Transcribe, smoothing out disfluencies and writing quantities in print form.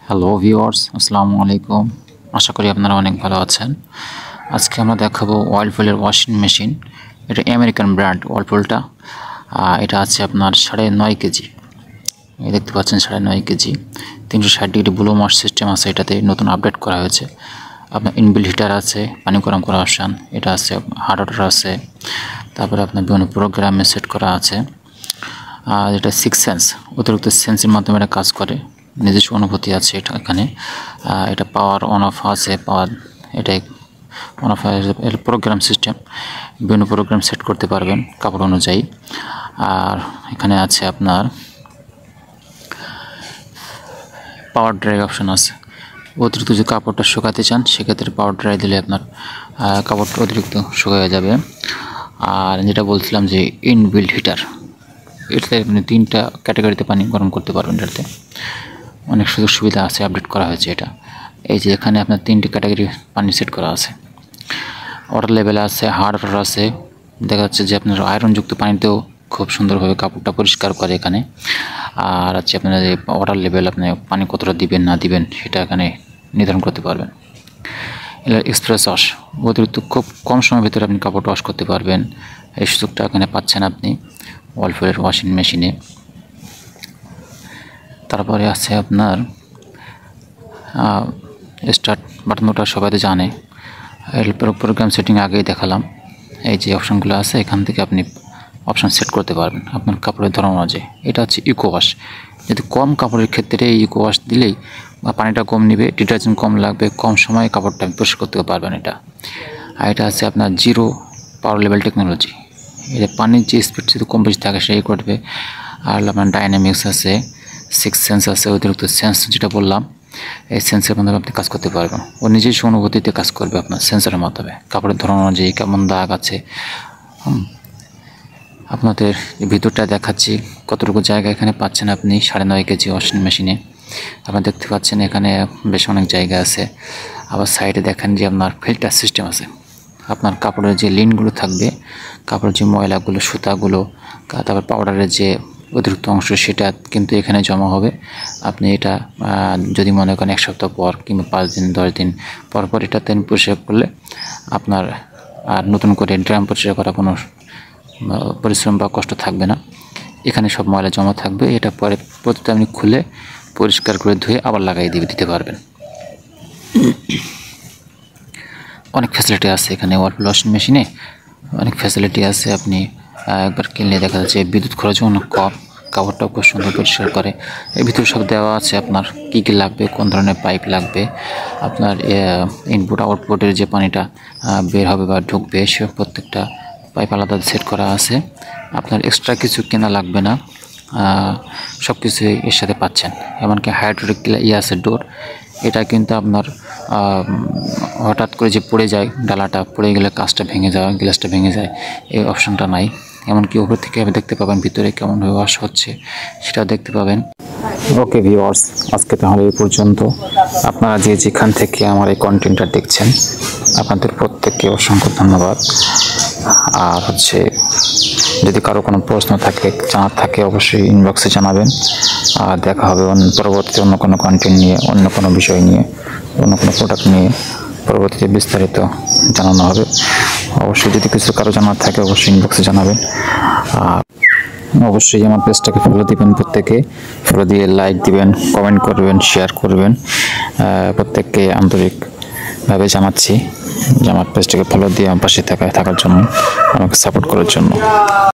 Hello viewers, আসসালামু আলাইকুম। আশা করি আপনারা অনেক ভালো আছেন। আজকে আমরা দেখাবো ওয়ার্লপুলের ওয়াশিং মেশিন। এটা আমেরিকান ব্র্যান্ড ওয়ার্লপুলটা। এটা আছে আপনার 9.5 কেজি। এই দেখতে পাচ্ছেন 9.5 KG, 360 degree blow wash system আছে। এটাতে নতুন আপডেট করা হয়েছে। আপনার ইনবিল্ট হিটার আছে, পানি গরম করার অপশান। এটা আছে হট ওয়াটার আছে, তারপরে আপনার বিভিন্ন প্রোগ্রামে সেট করা আছে। আর এটা 6 সেন্স, অতিরিক্ত সেন্সের মাধ্যমে এটা কাজ করে। নিজস্ব অনুভূতি আছে এটা এখানে। এটা পাওয়ার অন অফ আছে, পাওয়ার এটাই অন অফ এর প্রোগ্রাম সিস্টেম। বিভিন্ন প্রোগ্রাম সেট করতে পারবেন কাপড় অনুযায়ী। আর এখানে আছে আপনার পাওয়ার ড্রাই অপশান আছে। অতিরিক্ত যদি কাপড়টা শুকাতে চান সেক্ষেত্রে পাওয়ার ড্রাই দিলে আপনার কাপড়টা অতিরিক্ত শুকিয়ে যাবে। আর যেটা বলছিলাম যে ইনবিল্ট হিটার, এটাতে আপনি 3টা ক্যাটাগরিতে পানি গরম করতে পারবেন। এটাতে অনেক সুযোগ সুবিধা আছে, আপডেট করা হয়েছে এটা। এই যে এখানে আপনার 3টি ক্যাটাগরি পানি সেট করা আছে। ওয়াটার লেভেল আছে, হার্ড ওয়াটার আছে। দেখা যাচ্ছে যে আপনার আয়রনযুক্ত পানিতেও খুব সুন্দরভাবে কাপড়টা পরিষ্কার করে এখানে। আর আছে আপনার যে ওয়াটার লেভেল, আপনি পানি কতটা দিবেন না দিবেন সেটা এখানে নির্ধারণ করতে পারবেন। এর এক্সপ্রেস ওয়াশ, অতিরিক্ত খুব কম সময়ের ভিতরে আপনি কাপড় ওয়াশ করতে পারবেন। এই সুযোগটা এখানে পাচ্ছেন আপনি ওয়ার্লপুলের ওয়াশিং মেশিনে। তারপরে আছে আপনার স্টার্ট বাটন, ওটা সবাই তো জানে। এর প্রোগ্রাম সেটিং আগেই দেখালাম। এই যে অপশানগুলো আছে, এখান থেকে আপনি অপশান সেট করতে পারবেন আপনার কাপড়ের ধরন অনুযায়ী। এটা হচ্ছে ইকো ওয়াশ। যদি কম কাপড়ের ক্ষেত্রে এই ইকো ওয়াশ দিলেই পানিটা কম নেবে, ডিটারজেন্ট কম লাগবে, কম সময়ে কাপড়টা পরিষ্কার করতে পারবেন এটা। আর এটা আছে আপনার জিরো পাওয়ার লেভেল টেকনোলজি। এটা পানির যে স্পিড যদি কম বেশি থাকে সেই করবে। আর আপনার ডাইনামিক্স আছে, 6 সেন্স আছে, অতিরিক্ত সেন্স যেটা বললাম, এই সেন্সের মাধ্যমে আপনি কাজ করতে পারবেন। ও নিজস্ব অনুভূতিতে কাজ করবে আপনার সেন্সরের মাধ্যমে। কাপড়ের ধরন অনুযায়ী কেমন দাগ আছে, আপনাদের ভিতরটা দেখাচ্ছি কতটুকু জায়গা এখানে পাচ্ছেন আপনি 9.5 কেজি ওয়াশিং মেশিনে। আপনারা দেখতে পাচ্ছেন এখানে বেশ অনেক জায়গা আছে। আবার সাইডে দেখেন যে আপনার ফিল্টার সিস্টেম আছে। আপনার কাপড়ের যে লিনগুলো থাকবে, কাপড়ের যে ময়লাগুলো, সুতাগুলো, তারপর পাউডারের যে অতিরিক্ত অংশ সেটা কিন্তু এখানে জমা হবে। আপনি এটা যদি মনে করেন 1 সপ্তাহ পর কিংবা 5 দিন 10 দিন পর পর এটাতে পরিষ্কার করলে আপনার আর নতুন করে ড্রাম পরিষ্কার করা কোনো পরিশ্রম বা কষ্ট থাকবে না। এখানে সব ময়লা জমা থাকবে। এটা পরে প্রতিটা আপনি খুলে পরিষ্কার করে ধুয়ে আবার লাগাই দিতে পারবেন। অনেক ফ্যাসিলিটি আছে এখানে ওয়ার্লপুল ওয়াশিং মেশিনে, অনেক ফ্যাসিলিটি আছে। আপনি একবার কিনলে দেখা যাচ্ছে বিদ্যুৎ খরচও অনেক কম, কাপড়টাও খুব সুন্দর পরিষ্কার করে। এর ভিতরে সব দেওয়া আছে আপনার কী কী লাগবে, কোন ধরনের পাইপ লাগবে, আপনার ইনপুট আউটপুটের যে পানিটা বের হবে বা ঢুকবে সে প্রত্যেকটা পাইপ আলাদা সেট করা আছে। আপনার এক্সট্রা কিছু কেনা লাগবে না, সব কিছুই এর সাথে পাচ্ছেন। এমনকি হাইড্রোলিক আছে ডোর, এটা কিন্তু আপনার হঠাৎ করে যে পড়ে যায়, ডালাটা পড়ে গেলে কাঁচটা ভেঙে যায়, গ্লাসটা ভেঙে যায়, এই অপশানটা নাই। এমনকি উপর থেকে দেখতে পাবেন ভিতরে কেমনভাবে ওয়াশ হচ্ছে সেটাও দেখতে পাবেন। ওকে ভিউয়ার্স, আজকে তাহলে এই পর্যন্ত। আপনারা যে যেখান থেকে আমার এই কন্টেন্টটা দেখছেন আপনাদের প্রত্যেককে অসংখ্য ধন্যবাদ। আর যদি কারো কোনো প্রশ্ন থাকে, জানার থাকে, অবশ্যই ইনবক্সে জানাবেন। আর দেখা হবে পরবর্তীতে অন্য কোনো কন্টেন্ট নিয়ে, অন্য কোনো বিষয় নিয়ে, অন্য কোনো প্রোডাক্ট নিয়ে পরবর্তীতে বিস্তারিত জানানো হবে। অবশ্যই যদি কিছু কারো জানার থাকে অবশ্যই ইনবক্সে জানাবেন। আর অবশ্যই আমার পেজটাকে ফলো দিবেন, প্রত্যেকে ফলো দিয়ে লাইক দিবেন, কমেন্ট করবেন, শেয়ার করবেন। প্রত্যেককে আন্তরিকভাবে জানাচ্ছি যে আমার পেজটাকে ফলো দিয়ে আমার পাশে থাকার জন্য, আমাকে সাপোর্ট করার জন্য।